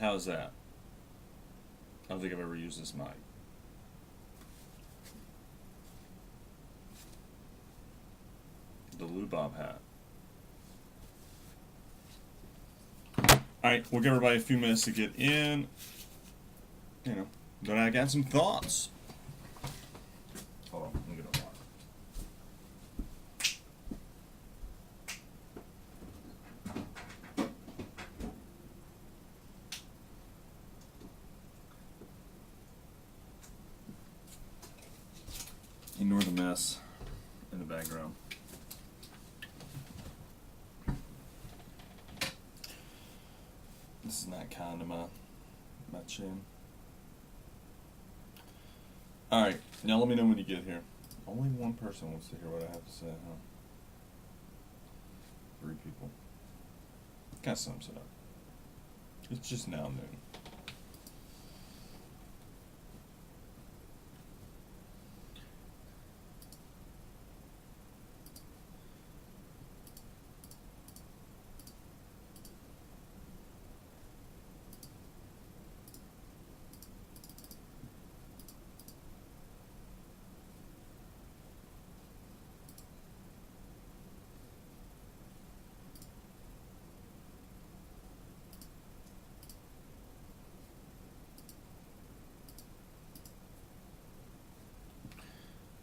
How's that? I don't think I've ever used this mic. The Lou Bob hat. Alright, we'll give everybody a few minutes to get in. But I got some thoughts. Hold on, let me get a water. Ignore the mess in the background. This is not kind to my chin. Alright, now let me know when you get here. Only one person wants to hear what I have to say, huh? 3 people. Kind of sums it up. It's just now noon.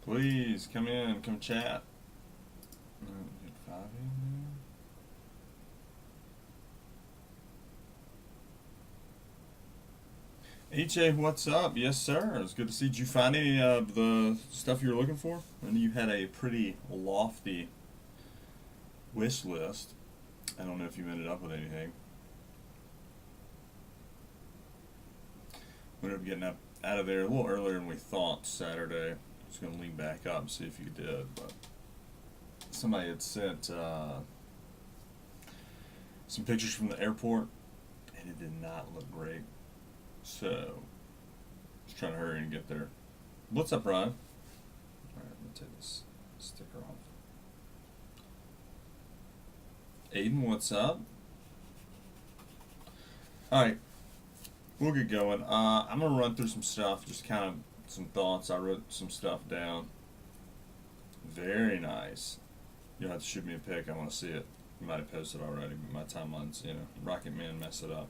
Please come in, come chat. Get 5 in there. HA, what's up? Yes, sir. It's good to see. Did you find any of the stuff you were looking for? I know you had a pretty lofty wish list. I don't know if you ended up with anything. We ended up getting up out of there a little earlier than we thought Saturday. I was going to lean back up and see if you did, but somebody had sent some pictures from the airport, and it did not look great. So, I was trying to hurry and get there. What's up, Ryan? Alright, let me take this sticker off. Aiden, what's up? Alright, we'll get going. I'm going to run through some stuff, just kind of some thoughts. I wrote some stuff down. Very nice. You'll have to shoot me a pic. I want to see it. You might have posted already, but my timeline's, Rocket Man mess it up.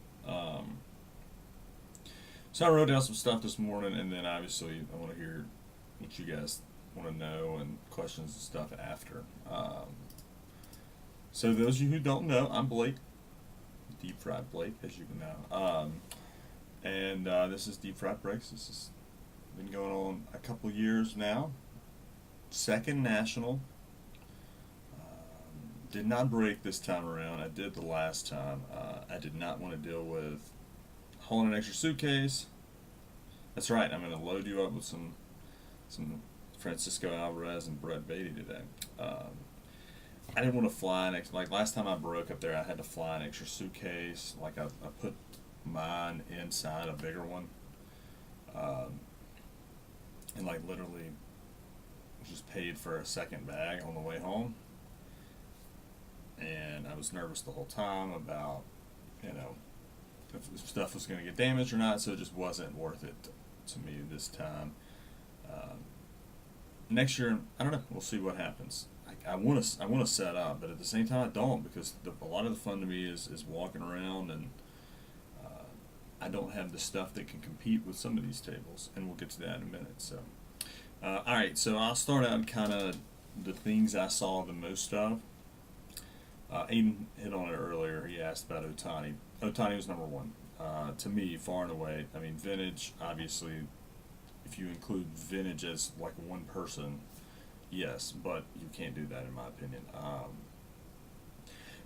So I wrote down some stuff this morning, and then obviously I want to hear what you guys want to know and questions and stuff after. So those of you who don't know, I'm Blake. Deep Fried Blake, as you can know. And this is Deep Fried Breaks. This has been going on a couple years now. Second national. Did not break this time around. I did the last time. I did not want to deal with hauling an extra suitcase. That's right. I'm going to load you up with some Francisco Alvarez and Brett Beatty today. I didn't want to fly like last time I broke up there, I had to fly an extra suitcase. Like I put mine inside a bigger one, and like literally just paid for a second bag on the way home. And I was nervous the whole time about, if stuff was going to get damaged or not, so it just wasn't worth it to me this time. Next year, I don't know. We'll see what happens. I want to set up, but at the same time, I don't, because a lot of the fun to me is walking around, and I don't have the stuff that can compete with some of these tables, and we'll get to that in a minute. So, all right. So I'll start out kind of the things I saw the most of. Aiden hit on it earlier. He asked about Ohtani. Ohtani was number one. To me, far and away. I mean, vintage, obviously, if you include vintage as like one person, yes, but you can't do that in my opinion.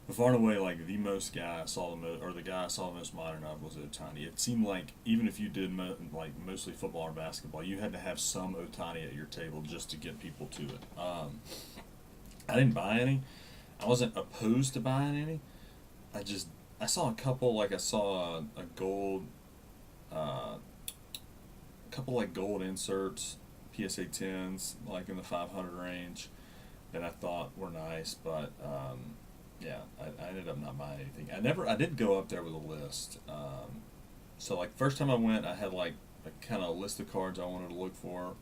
But far and away, like the most guy I saw the guy I saw the most modern of was Ohtani. It seemed like even if you did mostly football or basketball, you had to have some Ohtani at your table just to get people to it. I didn't buy any. I wasn't opposed to buying any. I saw a couple, like I saw a gold, couple like gold inserts, PSA 10s, like in the 500 range, that I thought were nice, but yeah, I ended up not buying anything. I did go up there with a list, So like first time I went, I had like a kind of list of cards I wanted to look for.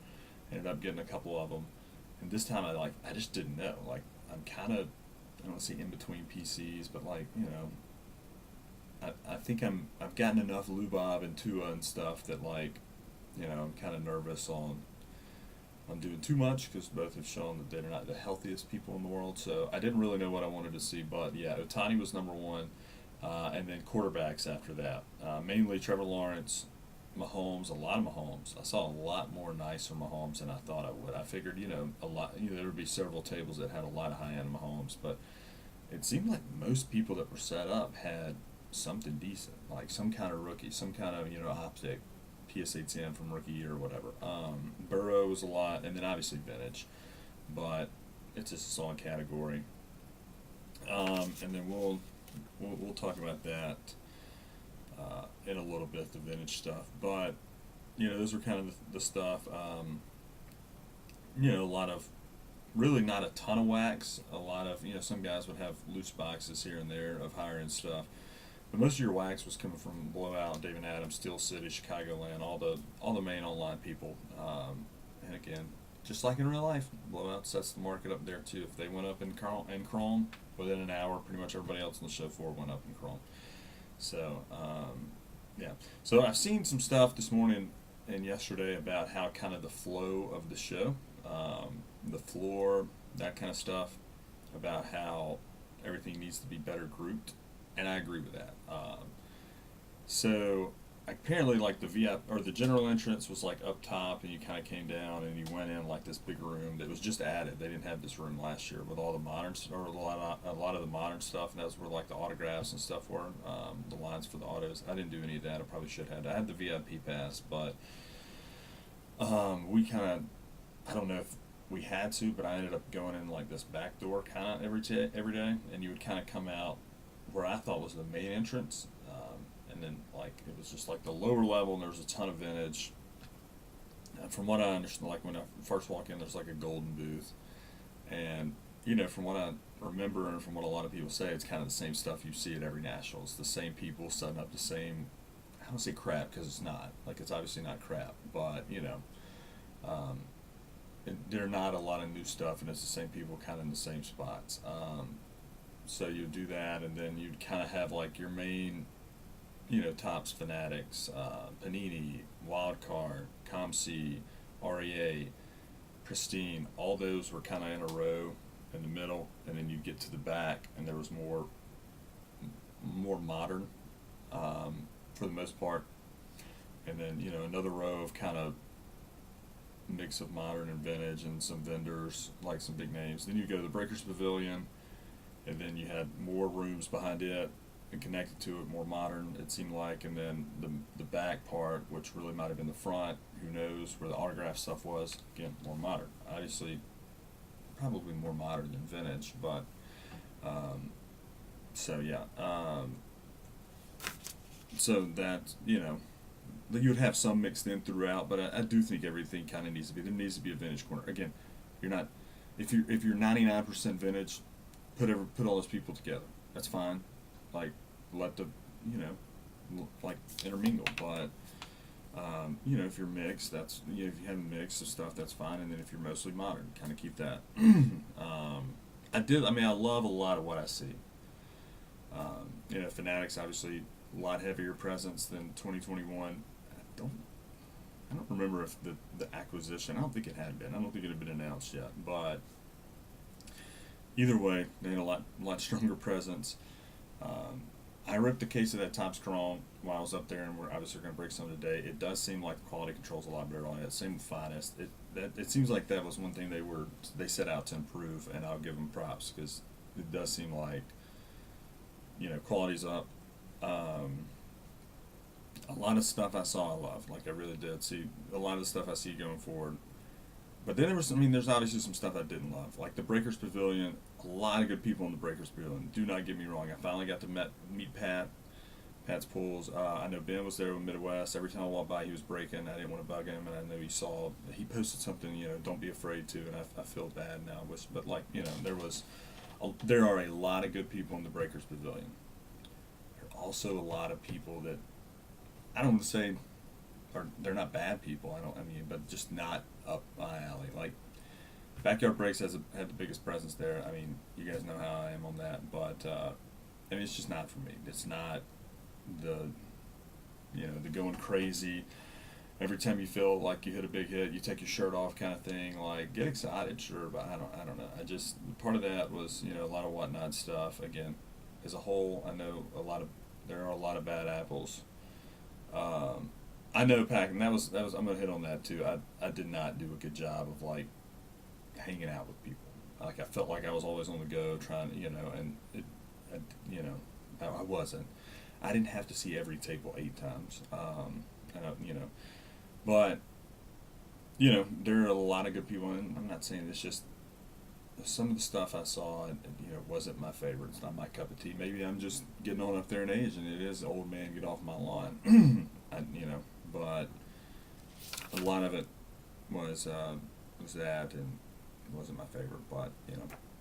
Ended up getting a couple of them, and this time I just didn't know. Like I'm kind of, I don't say in between PCs, but like I think I've gotten enough Lubov and Tua and stuff that like I'm kind of nervous on doing too much because both have shown that they're not the healthiest people in the world. So I didn't really know what I wanted to see, but yeah, Otani was number one, and then quarterbacks after that. Mainly Trevor Lawrence, Mahomes, a lot of Mahomes. I saw a lot more nicer Mahomes than I thought I would. I figured a lot. There would be several tables that had a lot of high end Mahomes, but it seemed like most people that were set up had something decent, like some kind of rookie, some kind of optic, PSA 10 from rookie year or whatever. Burrow was a lot, and then obviously vintage, but it's just a solid category. And then we'll talk about that in a little bit, the vintage stuff. But those were kind of the stuff. A lot of really not a ton of wax. A lot of some guys would have loose boxes here and there of higher end stuff. But most of your wax was coming from Blowout, David Adams, Steel City, Chicagoland, all the main online people. And again, just like in real life, Blowout sets the market up there too. If they went up in Chrome within an hour, pretty much everybody else on the show floor went up in Chrome. So yeah. So I've seen some stuff this morning and yesterday about how kind of the flow of the show, the floor, that kind of stuff, about how everything needs to be better grouped. And I agree with that. So apparently, like the VIP or the general entrance was like up top, and you kind of came down and you went in like this big room that was just added. They didn't have this room last year with all the modern or a lot of the modern stuff, and that's where like the autographs and stuff were, the lines for the autos. I didn't do any of that. I probably should have. I had the VIP pass, but we kind of, I don't know if we had to, but I ended up going in like this back door kind of every day, and you would kind of come out where I thought was the main entrance, and then like it was just like the lower level, and there was a ton of vintage. And from what I understand, like when I first walk in, there's like a golden booth, and from what I remember and from what a lot of people say, it's kind of the same stuff you see at every national. It's the same people setting up the same. I don't say crap because it's not. Like it's obviously not crap, but there are not a lot of new stuff, and it's the same people kind of in the same spots. So you do that, and then you'd kind of have like your main, Topps Fanatics, Panini, Wildcard, ComC, REA, Pristine. All those were kind of in a row in the middle, and then you'd get to the back, and there was more modern, for the most part, and then another row of kind of mix of modern and vintage, and some vendors like some big names. Then you go to the Breakers Pavilion. And then you had more rooms behind it and connected to it, more modern, it seemed like. And then the back part, which really might have been the front, who knows, where the autograph stuff was, again, more modern. Obviously, probably more modern than vintage, but, so yeah. So that, you would have some mixed in throughout, but I do think everything kind of needs to be, there needs to be a vintage corner. Again, you're not, if you're 99% vintage, put all those people together. That's fine. Like let the like intermingle. But if you're mixed, that's if you have a mix of stuff, that's fine. And then if you're mostly modern, kind of keep that. I love a lot of what I see. Fanatics obviously a lot heavier presence than 2021. I don't remember if the acquisition. I don't think it had been. I don't think it had been announced yet, but. Either way, they had a lot stronger presence. I ripped a case of that Topps Chrome while I was up there, and we're obviously going to break some today. It does seem like the quality control's a lot better on it. Same with Finest. It seems like that was one thing they set out to improve, and I'll give them props because it does seem like quality's up. A lot of stuff I saw I love, like I really did see a lot of the stuff I see going forward. But then there's obviously some stuff I didn't love. Like the Breakers Pavilion, a lot of good people in the Breakers Pavilion. Do not get me wrong. I finally got to meet Pat's Pools. I know Ben was there with Midwest. Every time I walked by, he was breaking. I didn't want to bug him, and I know he posted something, don't be afraid to, and I feel bad now. But there are a lot of good people in the Breakers Pavilion. There are also a lot of people that I don't want to say, or they're not bad people. I mean, but just not up my alley. Like Backyard Breaks had the biggest presence there. I mean, you guys know how I am on that, but I mean, it's just not for me. It's not the, the going crazy. Every time you feel like you hit a big hit, you take your shirt off kind of thing. Like, get excited, sure, but I don't know. I just, part of that was, a lot of whatnot stuff. Again, as a whole, I know there are a lot of bad apples. I know packing, that was, I'm gonna hit on that too. I did not do a good job of like hanging out with people. Like, I felt like I was always on the go trying, and I, I wasn't. I didn't have to see every table 8 times. But, there are a lot of good people, and I'm not saying it's just some of the stuff I saw, wasn't my favorite. It's not my cup of tea. Maybe I'm just getting on up there in age, and it is old man, get off my lawn. But a lot of it was that, and it wasn't my favorite. But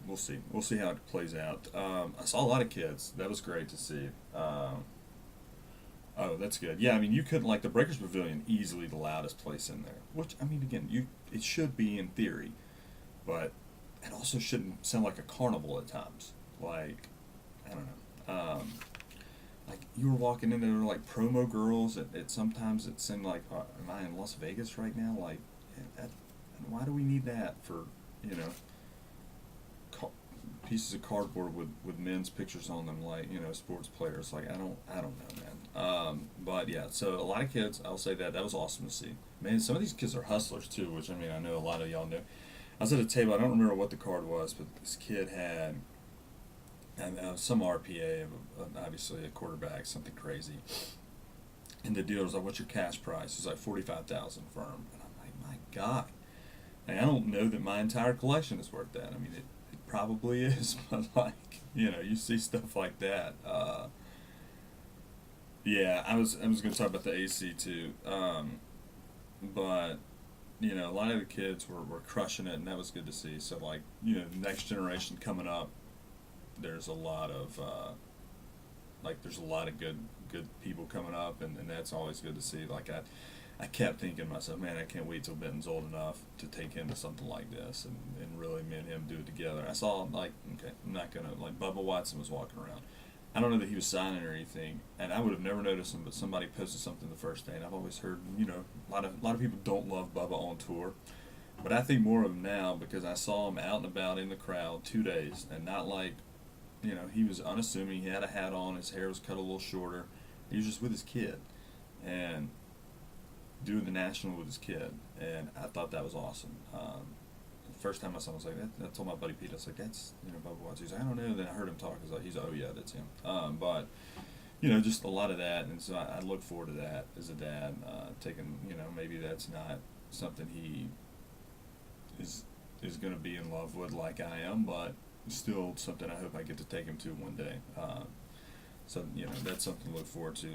we'll see. We'll see how it plays out. I saw a lot of kids. That was great to see. Oh, that's good. Yeah, I mean, you couldn't, like, the Breakers Pavilion, easily the loudest place in there. Which, I mean, again, it should be in theory, but it also shouldn't sound like a carnival at times. Like, I don't know. Like, you were walking in there, like, promo girls. Sometimes it seemed like, am I in Las Vegas right now? Like, why do we need that for, pieces of cardboard with men's pictures on them, like, sports players? Like, I don't know, man. But yeah, so a lot of kids, I'll say that was awesome to see. Man, some of these kids are hustlers too, which, I mean, I know a lot of y'all know. I was at a table, I don't remember what the card was, but this kid had some RPA of obviously a quarterback, something crazy. And the dealer was like, "What's your cash price?" He's like, 45,000 firm. And I'm like, my God. And I don't know that my entire collection is worth that. I mean, it probably is, but like, you see stuff like that. Yeah, I was going to talk about the AC too, but a lot of the kids were crushing it, and that was good to see. So like, the next generation coming up, there's a lot of there's a lot of good people coming up, and that's always good to see. Like, I kept thinking to myself, man, I can't wait till Benton's old enough to take him to something like this, and really me and him do it together. I saw, like, okay, I'm not going to, like, Bubba Watson was walking around. I don't know that he was signing or anything, and I would have never noticed him, but somebody posted something the first day, and I've always heard, a lot of people don't love Bubba on tour, but I think more of him now because I saw him out and about in the crowd 2 days, and not like, he was unassuming. He had a hat on, his hair was cut a little shorter. He was just with his kid, and doing the national with his kid, and I thought that was awesome. The first time I saw him, I was like, I told my buddy Pete, I was like, that's, Bubba Watson. He's like, I don't know. Then I heard him talk. I was like, oh yeah, that's him. But, just a lot of that, and so I look forward to that as a dad, taking, maybe that's not something he is going to be in love with like I am, but still something I hope I get to take him to one day. So, that's something to look forward to.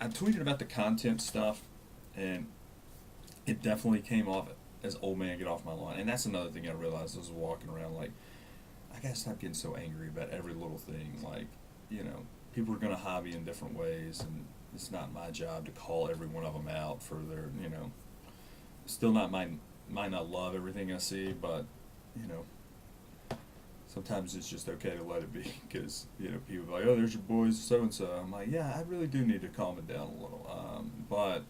I tweeted about the content stuff, and it definitely came off as old man get off my lawn. And that's another thing I realized as I was walking around, like, I gotta stop getting so angry about every little thing. Like, people are gonna hobby in different ways, and it's not my job to call every one of them out for their, still not might not love everything I see, but, sometimes it's just okay to let it be, because, people are like, oh, there's your boys so-and-so. I'm like, yeah, I really do need to calm it down a little. But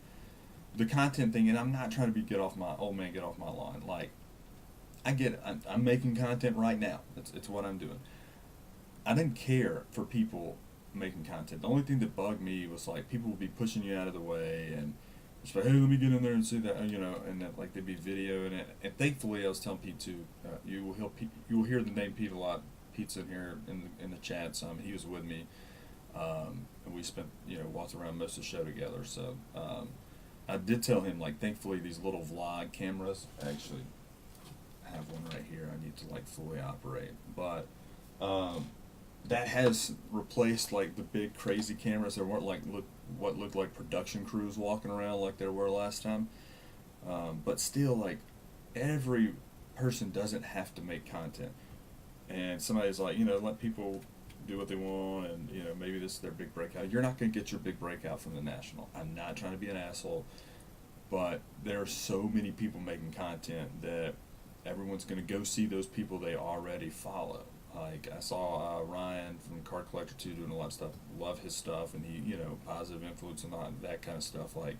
the content thing, and I'm not trying to get off my lawn. Like, I get it. I'm making content right now. It's what I'm doing. I didn't care for people making content. The only thing that bugged me was, like, people would be pushing you out of the way, and it's like, hey, let me get in there and see that, and that, like, there'd be video in it. And thankfully, I was telling Pete too, you will hear the name Pete a lot. Pete's in here in the chat some. He was with me, and we spent, walked around most of the show together. So I did tell him, like, thankfully these little vlog cameras, actually I have one right here I need to, like, fully operate, but that has replaced, like, the big crazy cameras. There weren't, like, what looked like production crews walking around like there were last time, but still, like, every person doesn't have to make content, and somebody's like, let people do what they want, and maybe this is their big breakout. You're not going to get your big breakout from the national. I'm not trying to be an asshole, but there are so many people making content that everyone's going to go see those people they already follow. Like I saw Ryan from Card Collector 2 doing a lot of stuff. Love his stuff, and he positive influence and all that kind of stuff. Like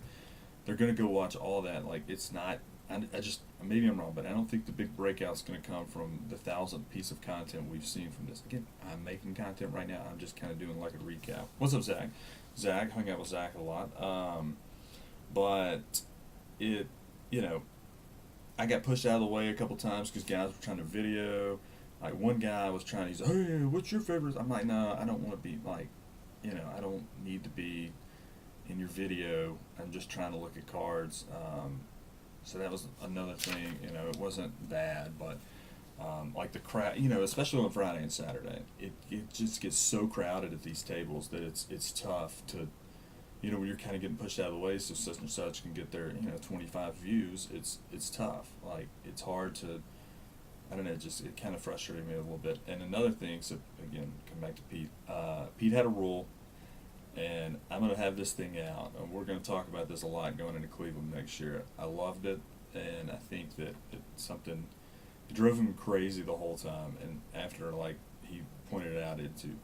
they're going to go watch all that. Like it's not. I just, maybe I'm wrong, but I don't think the big breakout's going to come from the 1,000th piece of content we've seen from this. Again, I'm making content right now. I'm just kind of doing like a recap. What's up, Zach? Zach, hung out with Zach a lot. But it, I got pushed out of the way a couple times because guys were trying to video. Like one guy was trying to, he's like, hey, what's your favorite? I'm like, no, I don't want to be like, I don't need to be in your video. I'm just trying to look at cards. So that was another thing, it wasn't bad, but like the crowd, especially on Friday and Saturday, it just gets so crowded at these tables that it's tough to, when you're kind of getting pushed out of the way so such and such can get their, 25 views, it's tough. Like, it's hard to, I don't know, it kind of frustrated me a little bit. And another thing, so again, come back to Pete. Pete had a rule, and I'm going to have this thing out, and we're going to talk about this a lot going into Cleveland next year. I loved it, and I think that it's something, it drove him crazy the whole time, and after, like, he pointed it out into,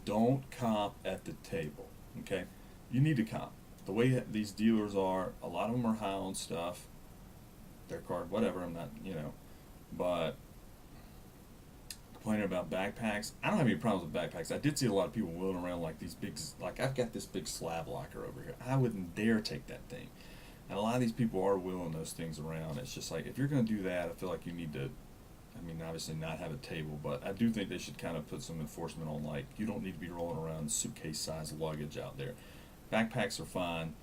don't comp at the table, okay? You need to comp. The way these dealers are, a lot of them are high on stuff, their card, whatever, I'm not, but complaining about backpacks. I don't have any problems with backpacks. I did see a lot of people wheeling around like these big, like I've got this big slab locker over here. I wouldn't dare take that thing. And a lot of these people are wheeling those things around. It's just like, if you're going to do that, I feel like you need to, obviously not have a table, but I do think they should kind of put some enforcement on, like, you don't need to be rolling around suitcase-sized luggage out there. Backpacks are fine,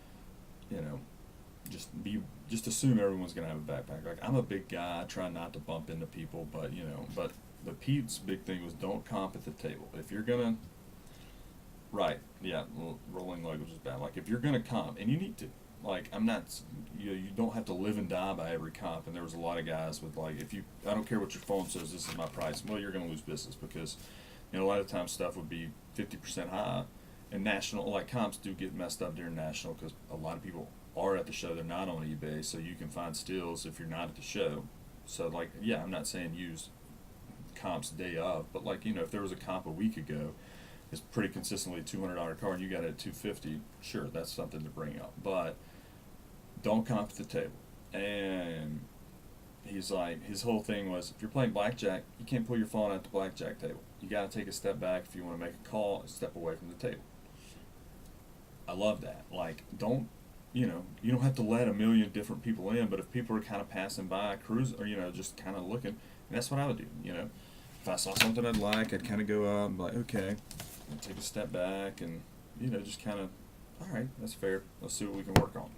just assume everyone's going to have a backpack. Like, I'm a big guy, I try not to bump into people, but, the Pete's big thing was don't comp at the table. If you're gonna, rolling luggage is bad. Like if you're gonna comp, and you need to, like I'm not, you don't have to live and die by every comp. And there was a lot of guys with like, I don't care what your phone says, this is my price. Well, you're gonna lose business because, a lot of times stuff would be 50% high, and national like comps do get messed up during national because a lot of people are at the show. They're not on eBay, so you can find steals if you're not at the show. So like, I'm not saying use comps day of, but like if there was a comp a week ago, it's pretty consistently $200 card and you got it at $250, sure, that's something to bring up, but don't comp at the table. And he's like, his whole thing was, if you're playing blackjack, you can't pull your phone at the blackjack table. You got to take a step back. If you want to make a call, step away from the table. I love that. Like, you don't have to let a million different people in, but if people are kind of passing by, cruise, or just kind of looking, and that's what I would do. If I saw something I'd like, I'd kind of go up and be like, okay, and take a step back, and just kind of, all right, that's fair. Let's see what we can work on.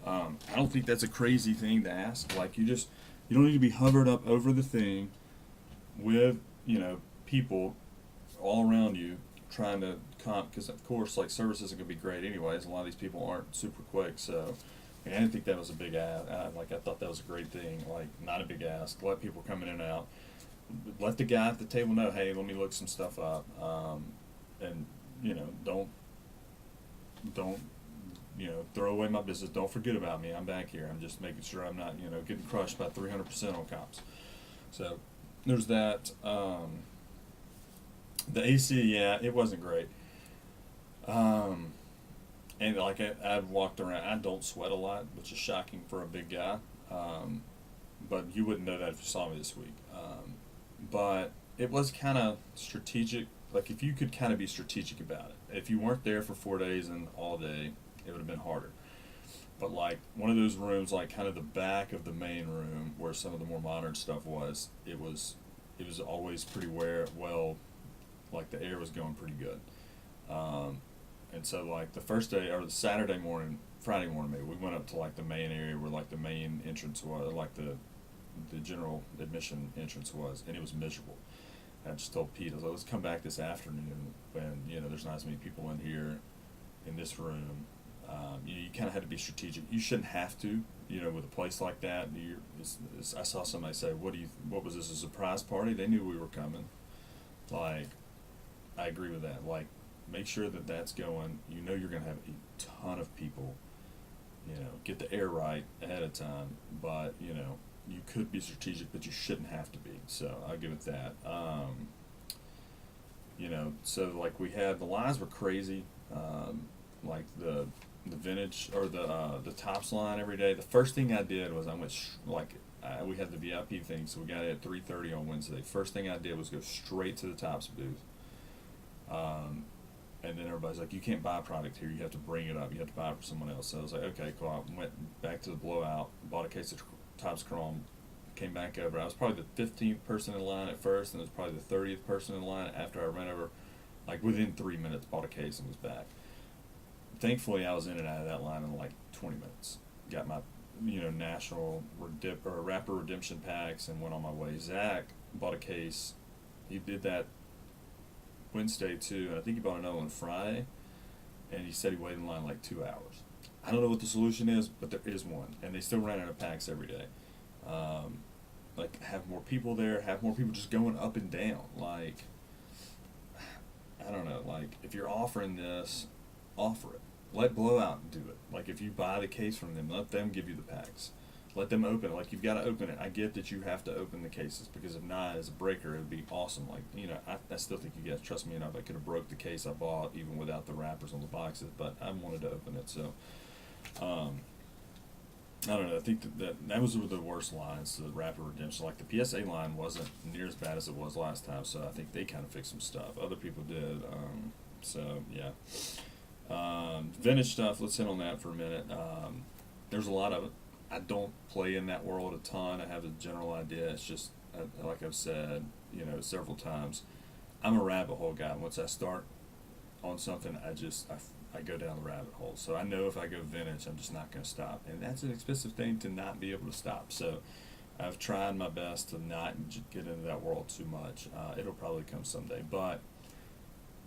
I don't think that's a crazy thing to ask. Like you don't need to be hovered up over the thing with people all around you trying to comp, because of course like service isn't going to be great anyways. A lot of these people aren't super quick, so. I didn't think that was a big ask. I thought that was a great thing. Like, not a big ask. Let people come in and out. Let the guy at the table know, hey, let me look some stuff up. And don't throw away my business. Don't forget about me. I'm back here. I'm just making sure I'm not getting crushed by 300% on comps. So there's that. The AC, it wasn't great. And like I've walked around, I don't sweat a lot, which is shocking for a big guy. But you wouldn't know that if you saw me this week. But it was kind of strategic. Like if you could kind of be strategic about it. If you weren't there for 4 days and all day, it would have been harder. But like one of those rooms, like kind of the back of the main room where some of the more modern stuff was, it was always pretty well, like the air was going pretty good. And so like the first day, or the Saturday morning, Friday morning maybe, we went up to like the main area where like the main entrance was, like the general admission entrance was, and it was miserable. And I just told Pete, I was like, let's come back this afternoon when, there's not as many people in here in this room. You kind of had to be strategic. You shouldn't have to, with a place like that. I saw somebody say, what was this, a surprise party? They knew we were coming. Like, I agree with that. Like, make sure that that's going. You know, you're going to have a ton of people. You know, get the air right ahead of time. But you know, you could be strategic, but you shouldn't have to be. So I'll give it that. You know, so like we had the lines were crazy. Like the vintage or the tops line every day. The first thing I did was I went we had the VIP thing, so we got it at 3:30 on Wednesday. First thing I did was go straight to the tops booth. And then everybody's like, you can't buy a product here. You have to bring it up. You have to buy it for someone else. So I was like, okay, cool. I went back to the blowout, bought a case of Topps Chrome, came back over. I was probably the 15th person in line at first, and it was probably the 30th person in line after I ran over. Like within 3 minutes, bought a case and was back. Thankfully, I was in and out of that line in like 20 minutes. Got my, national rapper redemption packs and went on my way. Zach bought a case. He did that Wednesday too, and I think he bought another one Friday. And he said he waited in line like 2 hours. I don't know what the solution is, but there is one, and they still ran out of packs every day. Like have more people there, have more people just going up and down. Like I don't know. Like if you're offering this, offer it. Let Blowout do it. Like if you buy the case from them, let them give you the packs. Let them open it. Like you've got to open it. I get that you have to open the cases because if not, as a breaker, it'd be awesome. Like I still think you guys trust me enough. I could have broke the case I bought even without the wrappers on the boxes, but I wanted to open it. So I don't know. I think that was the worst lines. The wrapper redemption, like the PSA line, wasn't near as bad as it was last time. So I think they kind of fixed some stuff. Other people did. So yeah. Vintage stuff, let's hit on that for a minute. There's a lot of it. I don't play in that world a ton. I have a general idea. It's just, like I've said, several times, I'm a rabbit hole guy. Once I start on something, I go down the rabbit hole. So I know if I go vintage, I'm just not going to stop. And that's an expensive thing to not be able to stop. So I've tried my best to not get into that world too much. It'll probably come someday. But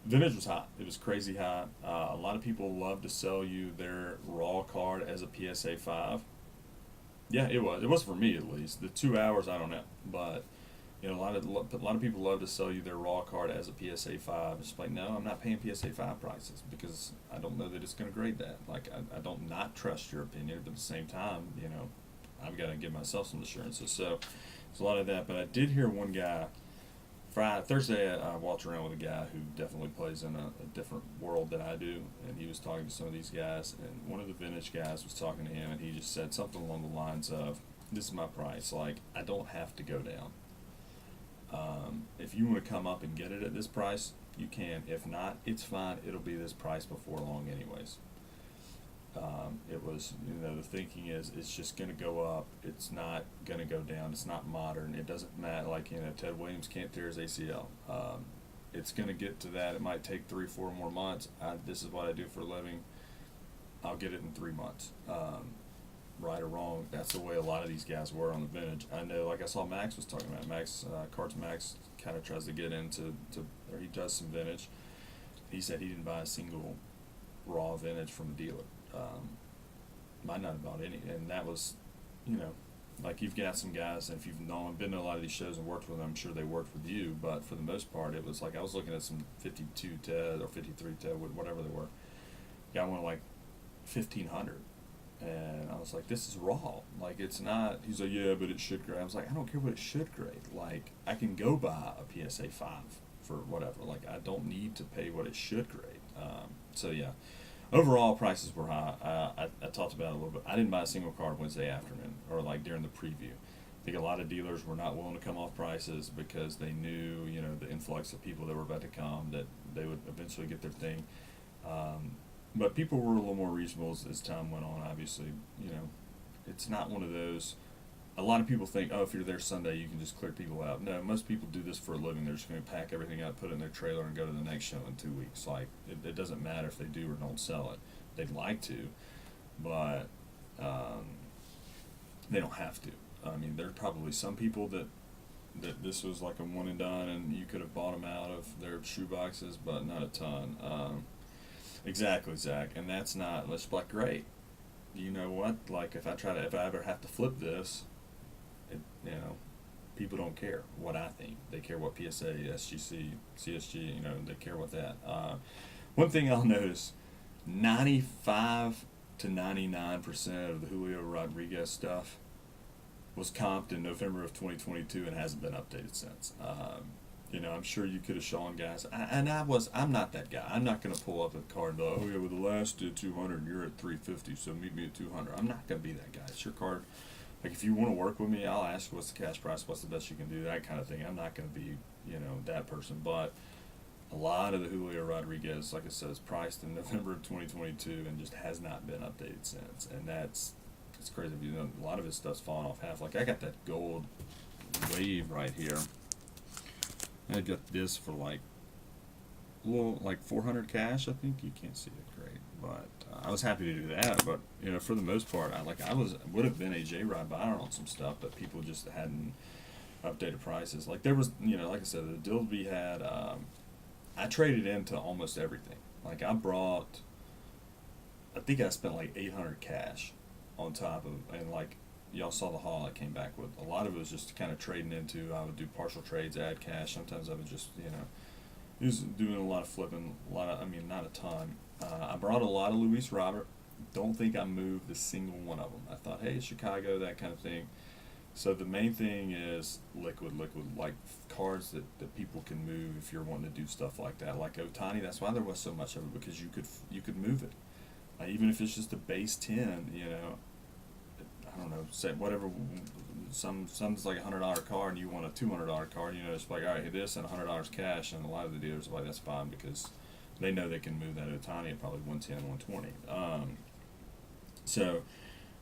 vintage was hot. It was crazy hot. A lot of people love to sell you their raw card as a PSA 5. Yeah, it was. It was for me at least. The 2 hours, I don't know, but a lot of people love to sell you their raw card as a PSA 5. It's like, no, I'm not paying PSA 5 prices because I don't know that it's going to grade that. Like, I don't not trust your opinion, but at the same time, I've got to give myself some assurances. So there's a lot of that. But I did hear one guy. Thursday, I walked around with a guy who definitely plays in a different world than I do, and he was talking to some of these guys, and one of the vintage guys was talking to him, and he just said something along the lines of, this is my price, like, I don't have to go down. If you want to come up and get it at this price, you can. If not, it's fine. It'll be this price before long anyways. It was, the thinking is it's just going to go up. It's not going to go down. It's not modern. It doesn't matter. Like, Ted Williams can't tear his ACL. It's going to get to that. It might take 3-4 more months. This is what I do for a living. I'll get it in 3 months. Right or wrong, that's the way a lot of these guys were on the vintage. I know, like I saw Max was talking about. Cards Max kind of tries to get into, or he does some vintage. He said he didn't buy a single raw vintage from a dealer. Might not have bought any, and that was, like you've got some guys, and if you've been to a lot of these shows and worked with them, I'm sure they worked with you, but for the most part, it was like I was looking at some 52 Ted or 53 Ted, whatever they were. Got one like 1,500, and I was like, this is raw. Like, it's not. He's like, yeah, but it should grade. I was like, I don't care what it should grade. Like, I can go buy a PSA 5 for whatever. Like, I don't need to pay what it should grade. So yeah. Overall, prices were high. I talked about it a little bit. I didn't buy a single card Wednesday afternoon or like during the preview. I think a lot of dealers were not willing to come off prices because they knew, the influx of people that were about to come, that they would eventually get their thing. But people were a little more reasonable as time went on. Obviously, it's not one of those. A lot of people think, oh, if you're there Sunday, you can just clear people out. No, most people do this for a living. They're just going to pack everything up, put it in their trailer, and go to the next show in 2 weeks. Like, it doesn't matter if they do or don't sell it. They'd like to, but they don't have to. I mean, there are probably some people that this was like a one and done, and you could have bought them out of their shoe boxes, but not a ton. Exactly, Zach, and that's not. Let's be like, great. You know what? Like, if I ever have to flip this, people don't care what I think. They care what PSA, SGC, CSG, they care what that. One thing I'll notice, 95 to 99% of the Julio Rodriguez stuff was comped in November of 2022 and hasn't been updated since. I'm sure you could have shown guys, I'm not that guy. I'm not going to pull up a card and be like, oh yeah, well the last 200 and you're at 350, so meet me at 200. I'm not going to be that guy. It's your card. Like if you want to work with me, I'll ask you what's the cash price, what's the best you can do, that kind of thing. I'm not going to be, that person. But a lot of the Julio Rodriguez, like I said, is priced in November of 2022 and just has not been updated since. And it's crazy. A lot of his stuff's falling off half. Like I got that gold wave right here. I got this for like 400 cash. I think you can't see it great, but I was happy to do that. But for the most part, I would have been a J-Rod buyer on some stuff, but people just hadn't updated prices. Like there was, like I said, the deal we had. I traded into almost everything. Like I think I spent like 800 cash on top of, and like y'all saw the haul I came back with. A lot of it was just kind of trading into. I would do partial trades, add cash. Sometimes I would just, just doing a lot of flipping. Not a ton. I brought a lot of Luis Robert. Don't think I moved a single one of them. I thought, hey, Chicago, that kind of thing. So the main thing is liquid, like cards that people can move if you're wanting to do stuff like that. Like Otani, that's why there was so much of it, because you could move it. Even if it's just a base 10, I don't know, say whatever. Some's like $100 card, and you want a $200 card. It's like, all right, this and $100 cash, and a lot of the dealers are like, that's fine, because they know they can move that Otani at probably 110, 120. So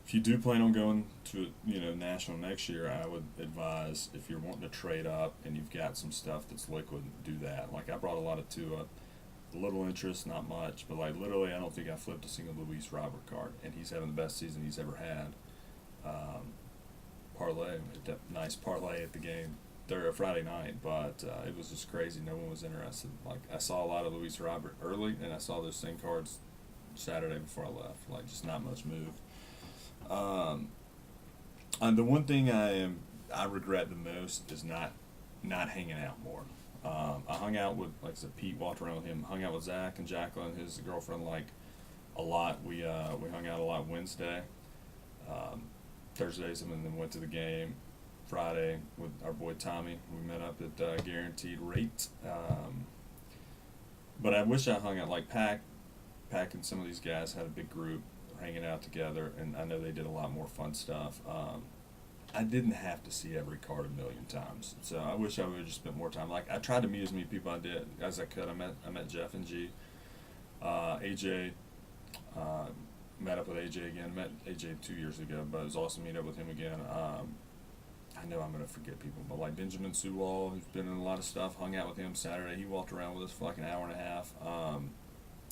if you do plan on going to national next year, I would advise, if you're wanting to trade up and you've got some stuff that's liquid, do that. Like I brought a lot of Tua. A little interest, not much, but like literally, I don't think I flipped a single Luis Robert card, and he's having the best season he's ever had. Parlay, nice parlay at the game Friday night, but it was just crazy. No one was interested. Like I saw a lot of Luis Robert early, and I saw those same cards Saturday before I left. Like just not much moved. And the one thing I regret the most is not hanging out more. I hung out with, like I said, Pete, walked around with him, hung out with Zach and Jacqueline, his girlfriend, like a lot. We hung out a lot Wednesday, Thursdays, and then went to the game. Friday with our boy Tommy, we met up at Guaranteed Rate. But I wish I hung out like Pack and some of these guys had a big group hanging out together, and I know they did a lot more fun stuff. I didn't have to see every card a million times, so I wish I would have just spent more time. Like I tried to meet as many people as I could. I met Jeff and G, AJ. Met up with AJ again. Met AJ 2 years ago, but it was awesome to meet up with him again. I know I'm gonna forget people, but like Benjamin Sewall, who's been in a lot of stuff, hung out with him Saturday. He walked around with us for like an hour and a half.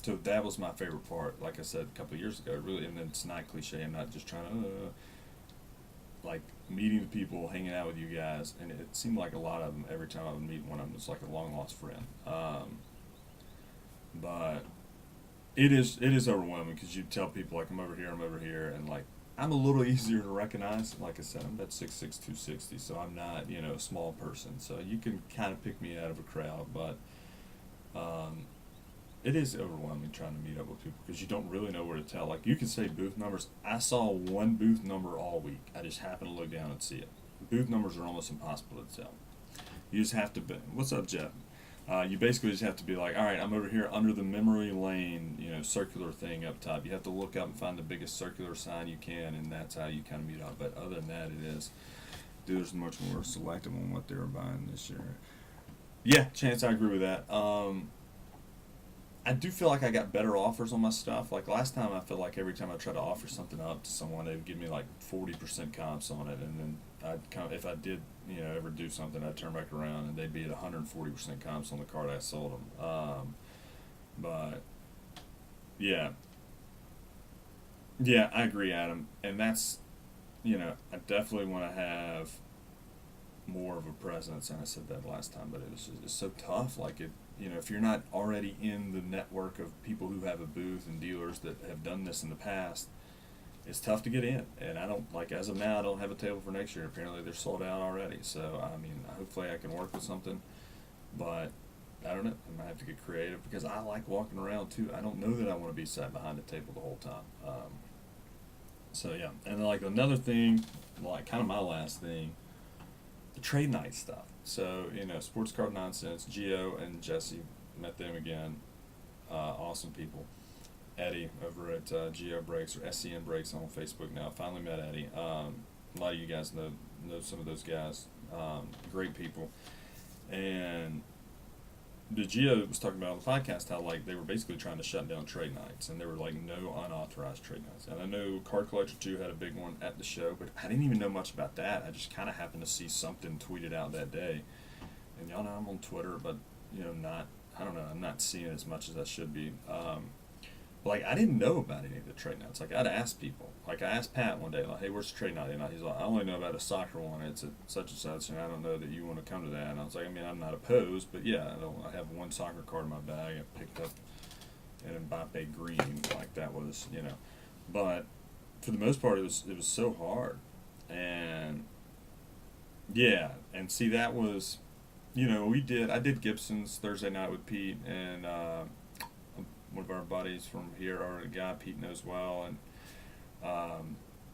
So that was my favorite part. Like I said a couple of years ago, really, and it's not cliche. I'm not just trying to like meeting the people, hanging out with you guys, and it seemed like a lot of them. Every time I would meet one of them, it's like a long lost friend. But it is overwhelming, because you tell people like I'm over here, and like I'm a little easier to recognize. Like I said, I'm about 6'6", 260, so I'm not a small person. So you can kind of pick me out of a crowd, but it is overwhelming trying to meet up with people, because you don't really know where to tell. Like you can say booth numbers. I saw one booth number all week. I just happened to look down and see it. Booth numbers are almost impossible to tell. You just have to be, what's up, Jeff? You basically just have to be like, all right, I'm over here under the memory lane, circular thing up top. You have to look up and find the biggest circular sign you can, and that's how you kind of meet up. But other than that, dealers much more selective on what they're buying this year. Yeah, Chance, I agree with that. I do feel like I got better offers on my stuff. Like last time, I feel like every time I tried to offer something up to someone, they would give me like 40% comps on it, and then if I did ever do something, I'd turn back around and they'd be at 140% comps on the card I sold them. But yeah, I agree, Adam, and that's I definitely want to have more of a presence, and I said that last time, but it's so tough. Like if you're not already in the network of people who have a booth and dealers that have done this in the past, it's tough to get in, and I don't like as of now. I don't have a table for next year. Apparently, they're sold out already. So I mean, hopefully, I can work with something, but I don't know. I might have to get creative because I like walking around too. I don't know that I want to be sat behind a table the whole time. So yeah, and then, like another thing, like kind of my last thing, the trade night stuff. So Sports Card Nonsense. Gio and Jesse, met them again. Awesome people. Eddie over at Geo Breaks or SCN Breaks on Facebook now. Finally met Eddie. A lot of you guys know some of those guys. Great people. And the Geo was talking about on the podcast how like they were basically trying to shut down trade nights, and there were like no unauthorized trade nights. And I know Card Collector 2 had a big one at the show, but I didn't even know much about that. I just kind of happened to see something tweeted out that day. And y'all know I'm on Twitter, but not I don't know. I'm not seeing as much as I should be. Like I didn't know about any of the trade nights. Like I'd ask people. Like I asked Pat one day, like, "Hey, where's the trade night?" And he's like, "I only know about a soccer one. It's at such and such, and I don't know that you want to come to that." And I was like, "I mean, I'm not opposed, but yeah, I have one soccer card in my bag. I picked up an Mbappe green, like that was, But for the most part, it was so hard, and yeah, and see that was, I did Gibson's Thursday night with Pete and. One of our buddies from here, or a guy Pete knows well, and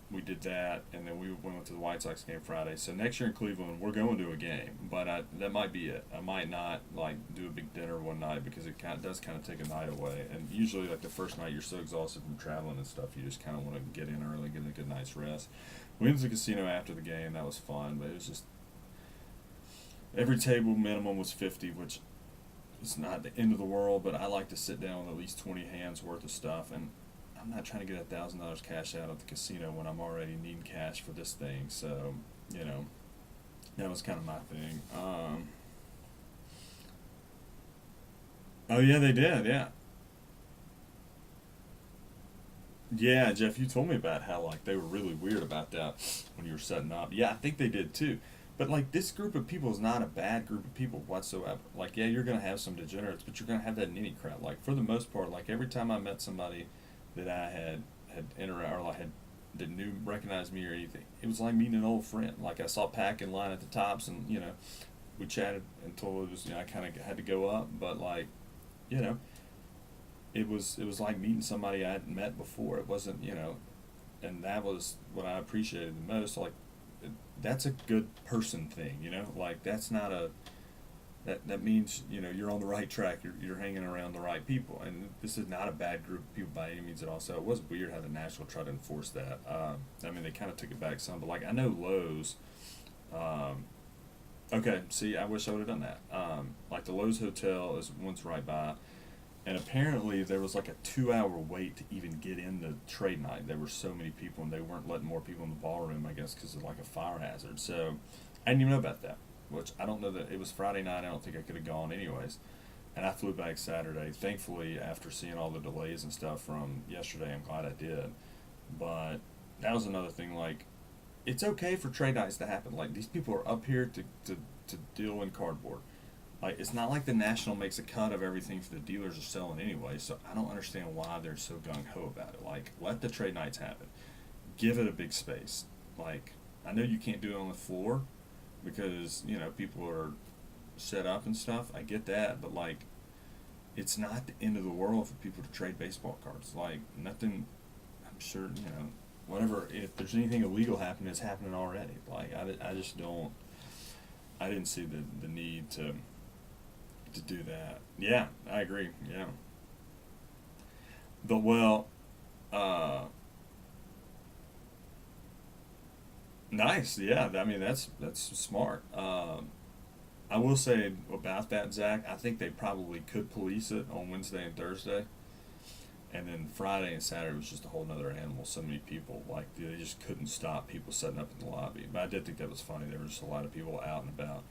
we did that, and then we went to the White Sox game Friday. So next year in Cleveland, we're going to a game, but that might be it. I might not like do a big dinner one night because it does kind of take a night away. And usually, like the first night, you're so exhausted from traveling and stuff, you just kind of want to get in early, get a good night's rest. We went to the casino after the game. That was fun, but it was just every table minimum was 50, which it's not the end of the world, but I like to sit down with at least 20 hands worth of stuff, and I'm not trying to get $1,000 cash out at the casino when I'm already needing cash for this thing. So, that was kind of my thing. Oh yeah, they did. Yeah, yeah, Jeff, you told me about how like they were really weird about that when you were setting up. Yeah, I think they did too. But like this group of people is not a bad group of people whatsoever. Like yeah, you're gonna have some degenerates, but you're gonna have that ninny crowd. Like for the most part, like every time I met somebody that I had interacted or like had that knew recognized me or anything, it was like meeting an old friend. Like I saw Pack in line at the tops, and we chatted until it was I kind of had to go up, but like you know it was like meeting somebody I hadn't met before. It wasn't and that was what I appreciated the most. Like that's a good person thing, like that's not a that means you're on the right track. You're hanging around the right people, and this is not a bad group of people by any means at all. So it was weird how the National tried to enforce that. I mean, they kind of took it back some, but like I know Lowe's. Okay, see, I wish I would have done that. Like the Lowe's Hotel is once right by, and apparently there was like a 2-hour wait to even get in the trade night. There were so many people, and they weren't letting more people in the ballroom, I guess, because of like a fire hazard. So I didn't even know about that, which I don't know that it was Friday night. I don't think I could have gone anyways. And I flew back Saturday. Thankfully, after seeing all the delays and stuff from yesterday, I'm glad I did. But that was another thing. Like, it's okay for trade nights to happen. Like, these people are up here to deal in cardboard. Like, it's not like the National makes a cut of everything the dealers are selling anyway, so I don't understand why they're so gung-ho about it. Like, let the trade nights happen. Give it a big space. Like, I know you can't do it on the floor because, people are set up and stuff. I get that, but, like, it's not the end of the world for people to trade baseball cards. Like, nothing, I'm sure, whatever, if there's anything illegal happening, it's happening already. Like, I just don't, I didn't see the need to do that. Yeah, I agree. Yeah. But well, nice. Yeah, I mean that's smart. I will say about that, Zach. I think they probably could police it on Wednesday and Thursday, and then Friday and Saturday was just a whole nother animal. So many people, like they just couldn't stop people setting up in the lobby. But I did think that was funny. There was just a lot of people out and about,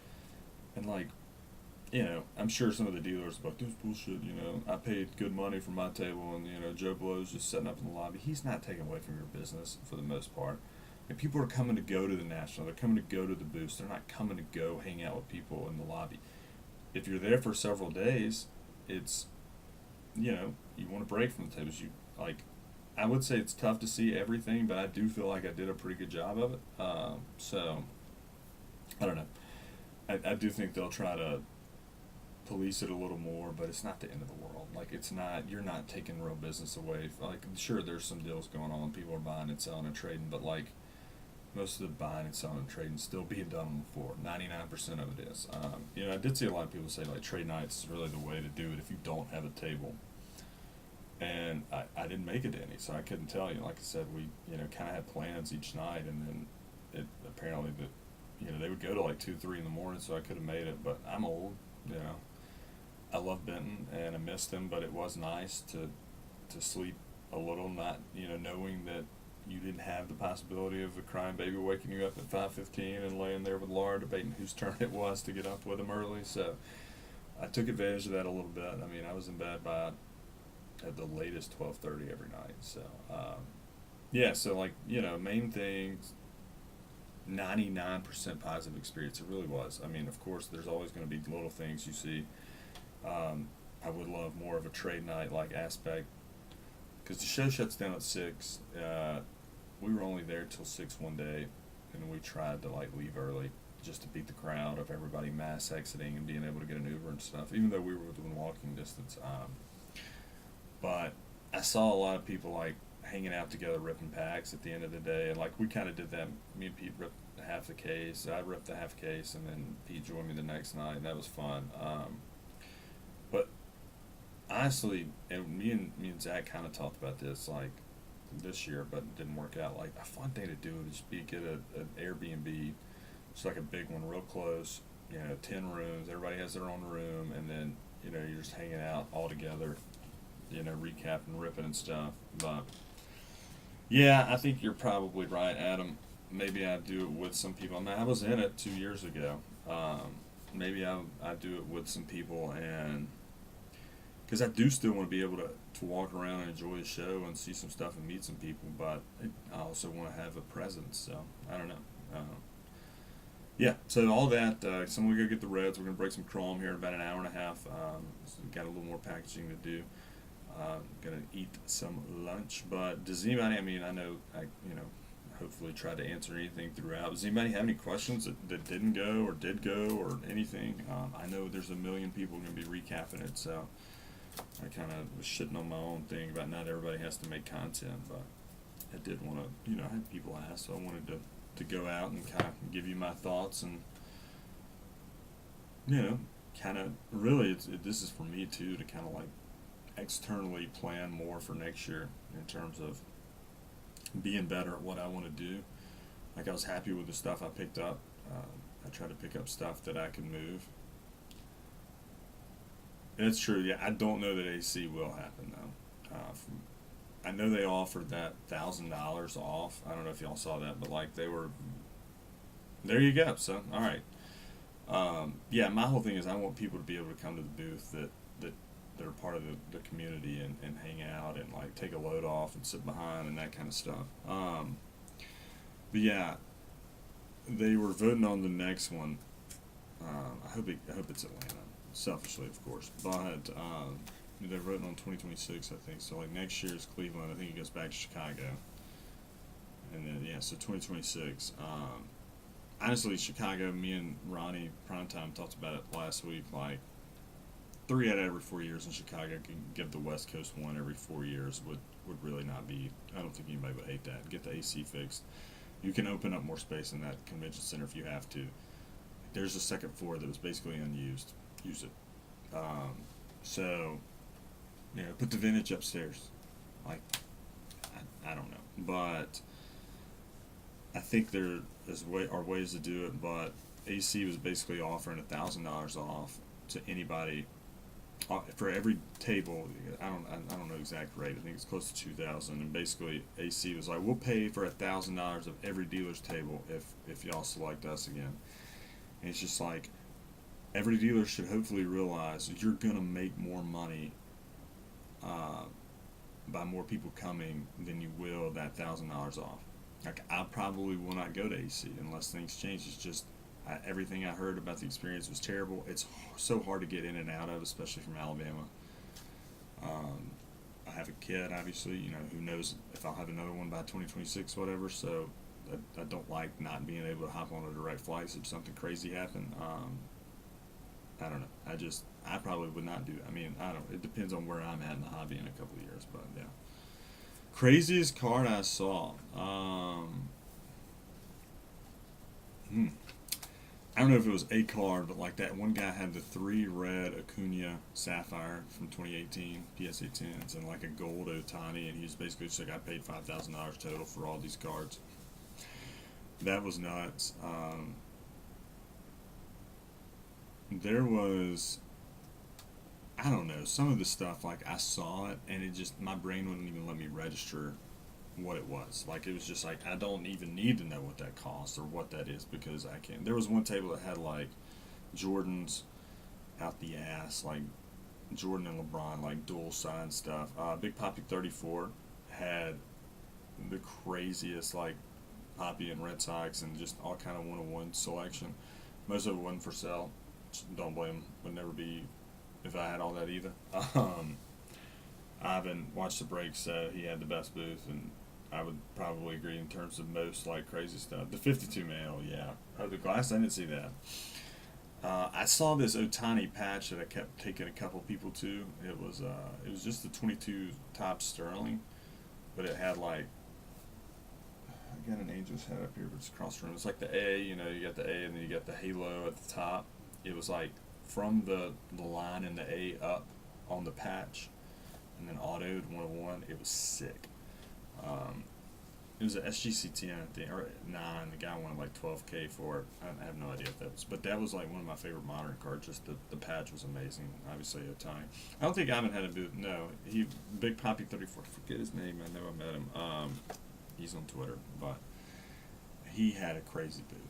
and like I'm sure some of the dealers are like, this bullshit, I paid good money for my table, and, Joe Blow's just setting up in the lobby. He's not taking away from your business for the most part. And people are coming to go to the National. They're coming to go to the booths. They're not coming to go hang out with people in the lobby. If you're there for several days, it's, you want to break from the tables. You, like, I would say it's tough to see everything, but I do feel like I did a pretty good job of it. So I don't know. I do think they'll try to police it a little more, but it's not the end of the world. Like, it's not, you're not taking real business away. Like, sure, there's some deals going on, people are buying and selling and trading, but like, most of the buying and selling and trading still being done on the floor. 99% of it is. I did see a lot of people say like trade nights is really the way to do it if you don't have a table. And I didn't make it to any, so I couldn't tell you. Like I said, we kind of had plans each night, and then it apparently that they would go to like 2, 3 in the morning, so I could have made it. But I'm old, you know. I love Benton and I missed him, but it was nice to sleep a little, not knowing that you didn't have the possibility of a crying baby waking you up at 5:15 and laying there with Laura debating whose turn it was to get up with him early. So I took advantage of that a little bit. I mean, I was in bed by at the latest 12:30 every night. So yeah, so like main things. 99% positive experience. It really was. I mean, of course, there's always going to be little things you see. I would love more of a trade night like aspect because the show shuts down at 6. We were only there till 6 one day, and we tried to like leave early just to beat the crowd of everybody mass exiting and being able to get an Uber and stuff, even though we were within walking distance. But I saw a lot of people like hanging out together ripping packs at the end of the day, and like we kind of did that. Me and Pete ripped half the case, I ripped the half case, and then Pete joined me the next night, and that was fun. But honestly, and me and Zach kind of talked about this like this year, but it didn't work out. Like a fun thing to do would just be get an Airbnb, it's like a big one, real close. 10 rooms. Everybody has their own room, and then you're just hanging out all together. Recapping, ripping and stuff. But yeah, I think you're probably right, Adam. Maybe I do it with some people. I mean, I was in it 2 years ago. Maybe I do it with some people, and because I do still want to be able to walk around and enjoy the show and see some stuff and meet some people, but I also want to have a presence. So I don't know. Yeah, so all that. So we go get the Reds. We're gonna break some chrome here in about an hour and a half. So we've got a little more packaging to do. Gonna eat some lunch. But does anybody? I mean, I know hopefully try to answer anything throughout. Does anybody have any questions that didn't go or did go or anything? I know there's a million people going to be recapping it, so I kind of was shitting on my own thing about not everybody has to make content, but I did want to, I had people ask, so I wanted to go out and kind of give you my thoughts and, kind of really, this is for me too, to kind of like externally plan more for next year in terms of being better at what I want to do. Like I was happy with the stuff I picked up. I try to pick up stuff that I can move. And it's true. Yeah, I don't know that AC will happen though. I know they offered that $1,000 off. I don't know if y'all saw that, but like they were. There you go. So all right. Yeah, my whole thing is I want people to be able to come to the booth that are part of the community and hang out and like take a load off and sit behind and that kind of stuff. But yeah, they were voting on the next one. I hope it's Atlanta, selfishly of course, but they're voting on 2026, I think. So like next year's Cleveland. I think it goes back to Chicago, and then yeah, so 2026. Honestly, Chicago. Me and Ronnie Primetime talked about it last week. Like 3 out of every 4 years in Chicago, can give the West Coast one every 4 years would really not be. I don't think anybody would hate that. Get the AC fixed. You can open up more space in that convention center if you have to. There's a second floor that was basically unused. Use it. So, put the vintage upstairs. Like, I don't know, but I think there are ways to do it. But AC was basically offering $1,000 off to anybody. For every table. I don't know exact rate. I think it's close to 2,000. And basically, AC was like, we'll pay for $1,000 of every dealer's table if y'all select us again. And it's just like every dealer should hopefully realize that you're gonna make more money by more people coming than you will that $1,000 off. Like I probably will not go to AC unless things change. It's just everything I heard about the experience was terrible. It's so hard to get in and out of, especially from Alabama. I have a kid, obviously. Who knows if I'll have another one by 2026, whatever. So I don't like not being able to hop on a direct flight if something crazy happened. I don't know. I probably would not do that. I mean, I don't. It depends on where I'm at in the hobby in a couple of years, but yeah. Craziest card I saw. Hmm. I don't know if it was a card, but like that one guy had the 3 red Acuna Sapphire from 2018 PSA 10s and like a gold Otani, and he was basically just like, I paid $5,000 total for all these cards. That was nuts. There was, I don't know, some of the stuff, like I saw it and it just, my brain wouldn't even let me register what it was. Like it was just like, I don't even need to know what that costs or what that is because I can't. There was one table that had like Jordans out the ass, like Jordan and LeBron, like dual sign stuff. Big Poppy 34 had the craziest like Poppy and Red Sox and just all kind of one-on-one selection. Most of it wasn't for sale. Don't blame them. Would never be if I had all that either. Ivan watched the break, said he had the best booth, and I would probably agree in terms of most like crazy stuff. The 52 male, yeah. Oh, the glass, I didn't see that. I saw this Otani patch that I kept taking a couple people to. It was just the 22 top Sterling, but it had like, I got an Angels head up here, but it's across from. It's like the A, you got the A, and then you got the halo at the top. It was like from the line in the A up on the patch, and then autoed 101. It was sick. It was a SGC 10, I think, or 9. The guy wanted like $12K for it. I have no idea if that was, but that was like one of my favorite modern cards. Just the patch was amazing. Obviously, a time. I don't think Ivan had a booth. No, he Big Poppy 34. I forget his name. I know I met him. He's on Twitter, but he had a crazy booth.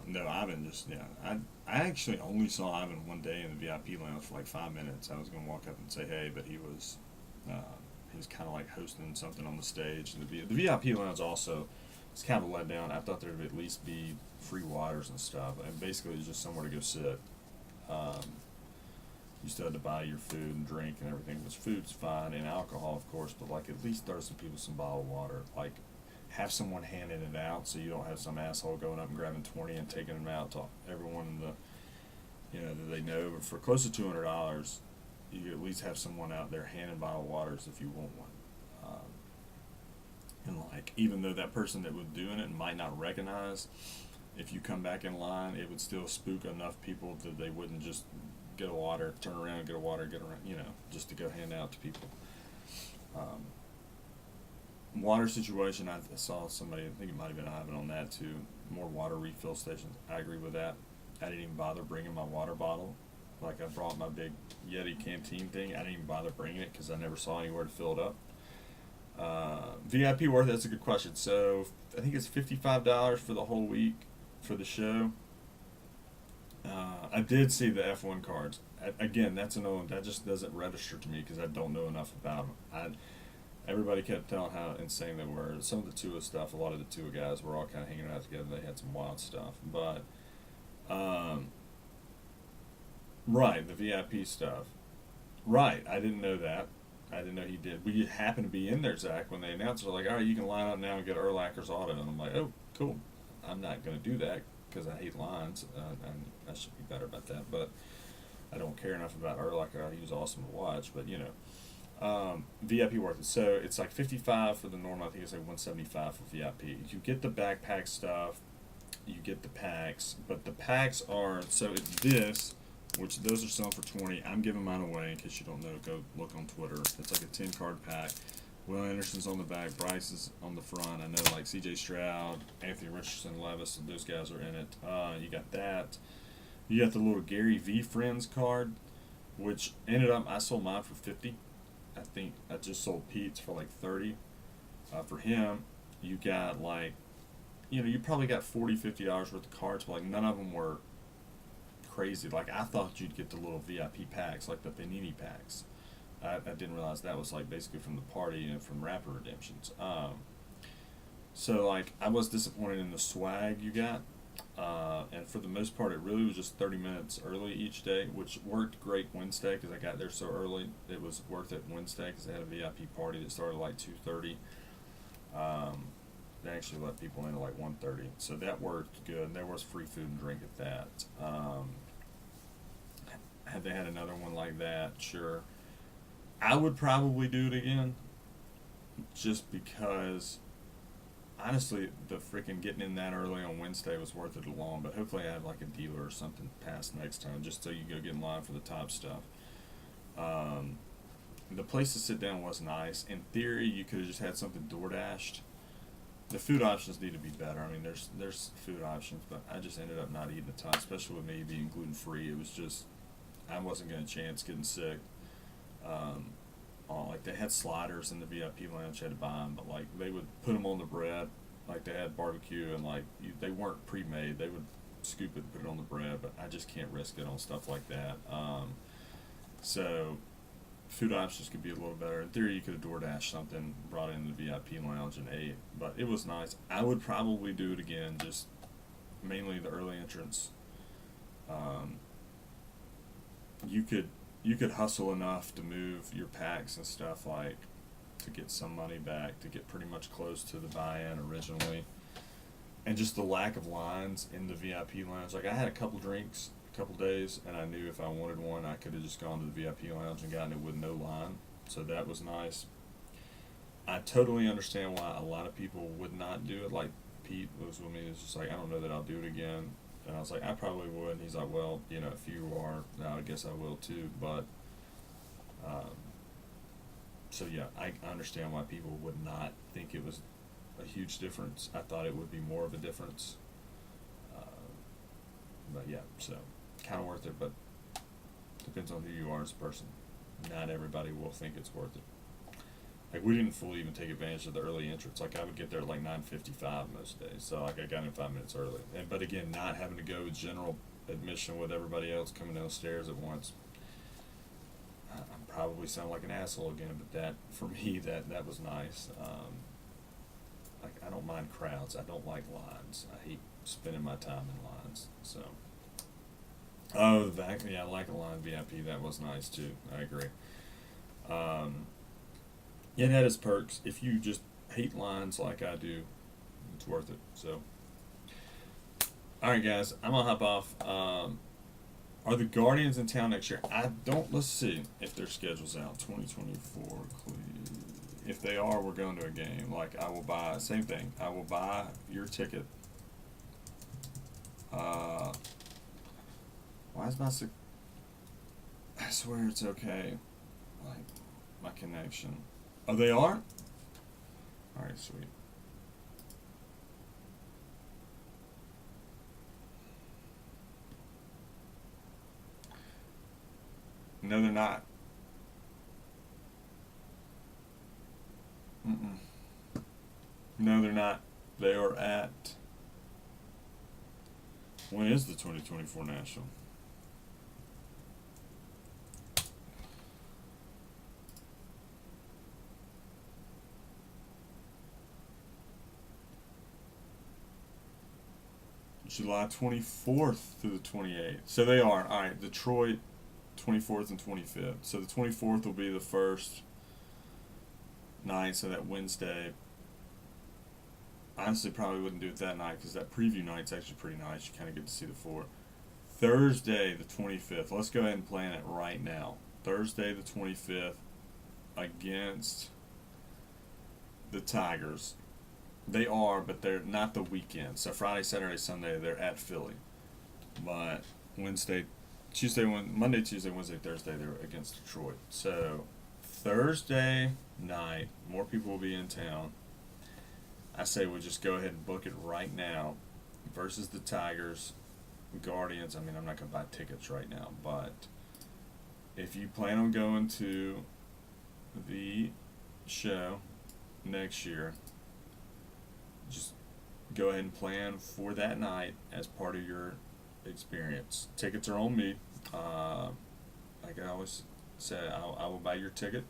No, Ivan just, yeah. I actually only saw Ivan one day in the VIP lounge for like 5 minutes. I was going to walk up and say hey, but he was kind of like hosting something on the stage. And the VIP lounge also, it's kind of a letdown. I thought there would at least be free waters and stuff. And basically it's just somewhere to go sit. You still had to buy your food and drink and everything, which food's fine, and alcohol, of course, but like at least throw some people some bottled water. Like, have someone handing it out so you don't have some asshole going up and grabbing 20 and taking them out to everyone in the, that they know. But for close to $200, you could at least have someone out there handing bottled waters if you want one. And like, even though that person that was doing it might not recognize, if you come back in line, it would still spook enough people that they wouldn't just get a water, turn around, get a water, get around, just to go hand out to people. Water situation, I saw somebody, I think it might have been Ivan on that too, more water refill stations. I agree with that. I didn't even bother bringing my water bottle. Like I brought my big Yeti canteen thing. I didn't even bother bringing it because I never saw anywhere to fill it up. VIP worth, that's a good question. So I think it's $55 for the whole week for the show. I did see the F1 cards. Again, that's another one that just doesn't register to me because I don't know enough about them. Everybody kept telling how insane they were. Some of the Tua stuff, a lot of the Tua guys were all kind of hanging out together. They had some wild stuff. But, right, the VIP stuff. Right, I didn't know that. I didn't know he did. We happened to be in there, Zach, when they announced it. They're like, all right, you can line up now and get Urlacher's auto. And I'm like, oh, cool. I'm not going to do that because I hate lines. And I should be better about that. But I don't care enough about Urlacher. He was awesome to watch. But, VIP worth it. So it's like $55 for the normal. I think it's like $175 for VIP. You get the backpack stuff, you get the packs, but the packs are, so it's this, which those are selling for $20. I'm giving mine away in case you don't know. Go look on Twitter. It's like a 10-card pack. Will Anderson's on the back. Bryce is on the front. I know like CJ Stroud, Anthony Richardson, Levis, those guys are in it. You got that. You got the little Gary V Friends card, which ended up, I sold mine for $50. I think I just sold Pete's for like $30. For him, you got like, you probably got $40-50 worth of cards, but like none of them were crazy. Like I thought you'd get the little VIP packs, like the Panini packs. I didn't realize that was like basically from the party and from Rapper Redemptions. So like I was disappointed in the swag you got. And for the most part, it really was just 30 minutes early each day, which worked great Wednesday because I got there so early. It was worth it Wednesday because they had a VIP party that started at like 2:30. Um, they actually let people in at like 1:30, so that worked good. And there was free food and drink at that. Had they had another one like that, sure, I would probably do it again, just because honestly, the freaking getting in that early on Wednesday was worth it alone. But hopefully, I have like a dealer or something passed next time, just so you go get in line for the top stuff. Um, the place to sit down was nice. In theory, you could have just had something door dashed. The food options need to be better. I mean, there's food options, but I just ended up not eating a ton, especially with me being gluten free. It was just I wasn't going to chance getting sick. Um, like they had sliders in the VIP lounge, you had to buy them, but like they would put them on the bread, like they had barbecue, and like they weren't pre-made. They would scoop it and put it on the bread, but I just can't risk it on stuff like that. So food options could be a little better. In theory, you could have DoorDash something, brought it in the VIP lounge and ate, but it was nice. I would probably do it again, just mainly the early entrance. Um, you could hustle enough to move your packs and stuff, like to get some money back, to get pretty much close to the buy-in originally, and just the lack of lines in the VIP lounge. Like I had a couple drinks a couple days, and I knew if I wanted one I could have just gone to the VIP lounge and gotten it with no line, so that was nice. I totally understand why a lot of people would not do it. Like Pete was with me, it's just like, I don't know that I'll do it again. And I was like, I probably would. And he's like, well, if you are, now I guess I will too. But, um, so yeah, I understand why people would not think it was a huge difference. I thought it would be more of a difference. Uh, but yeah, so kind of worth it, but depends on who you are as a person. Not everybody will think it's worth it. Like we didn't fully even take advantage of the early entrance. Like I would get there at like 9:55 most days, so like I got in 5 minutes early. And but again, not having to go with general admission with everybody else coming downstairs at once. I'm probably sound like an asshole again, but that for me that was nice. Like I don't mind crowds. I don't like lines. I hate spending my time in lines. So the back, yeah, I like a line VIP. That was nice too. I agree. Um, It had its perks. If you just hate lines like I do, it's worth it. So, all right, guys, I'm gonna hop off. Are the Guardians in town next year? I don't. Let's see if their schedule's out. 2024. If they are, we're going to a game. Like I will buy. Same thing. I will buy your ticket. Why is my? I swear it's okay. Like my connection. Oh, they are? Alright, sweet. No, they're not. Mm-mm. No, they're not. They are at. When is the 2024 National? July 24th through the 28th. So they are. Alright, Detroit, 24th and 25th. So the 24th will be the first night, so that Wednesday. Honestly, probably wouldn't do it that night because that preview night's actually pretty nice. You kind of get to see the floor. Thursday, the 25th. Let's go ahead and plan it right now. Thursday, the 25th, against the Tigers. They are, but they're not the weekend. So Friday, Saturday, Sunday, they're at Philly. But Monday, Tuesday, Wednesday, Thursday, they're against Detroit. So Thursday night, more people will be in town. I say we'll just go ahead and book it right now versus the Tigers, Guardians. I mean, I'm not going to buy tickets right now, but if you plan on going to the show next year, just go ahead and plan for that night as part of your experience. Tickets are on me. Like I always say, I will buy your ticket.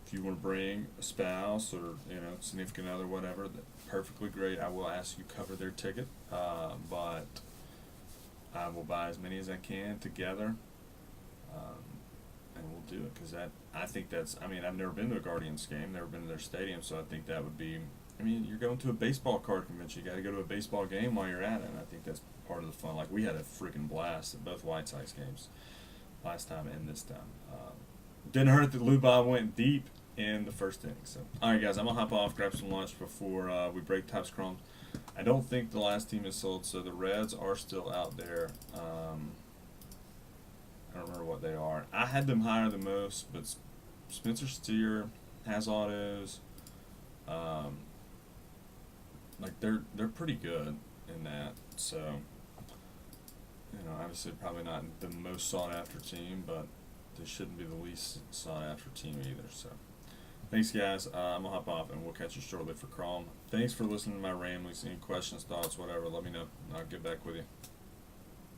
If you want to bring a spouse or significant other, whatever, that's perfectly great. I will ask you cover their ticket, but I will buy as many as I can together, and we'll do it because I think that's. I mean, I've never been to a Guardians game, never been to their stadium, so I think that would be. I mean, you're going to a baseball card convention. You got to go to a baseball game while you're at it. And I think that's part of the fun. Like we had a freaking blast at both White Sox games, last time and this time. Didn't hurt that Lou Bob went deep in the first inning. So, all right, guys, I'm gonna hop off, grab some lunch before we break Topps Crumbs. I don't think the last team is sold, so the Reds are still out there. I don't remember what they are. I had them higher than most, but Spencer Steer has autos. Like they're pretty good in that. So, obviously probably not the most sought after team, but they shouldn't be the least sought after team either. So, thanks guys. I'm gonna hop off and we'll catch you shortly for Chrome. Thanks for listening to my ramblings. Any questions, thoughts, whatever, let me know and I'll get back with you.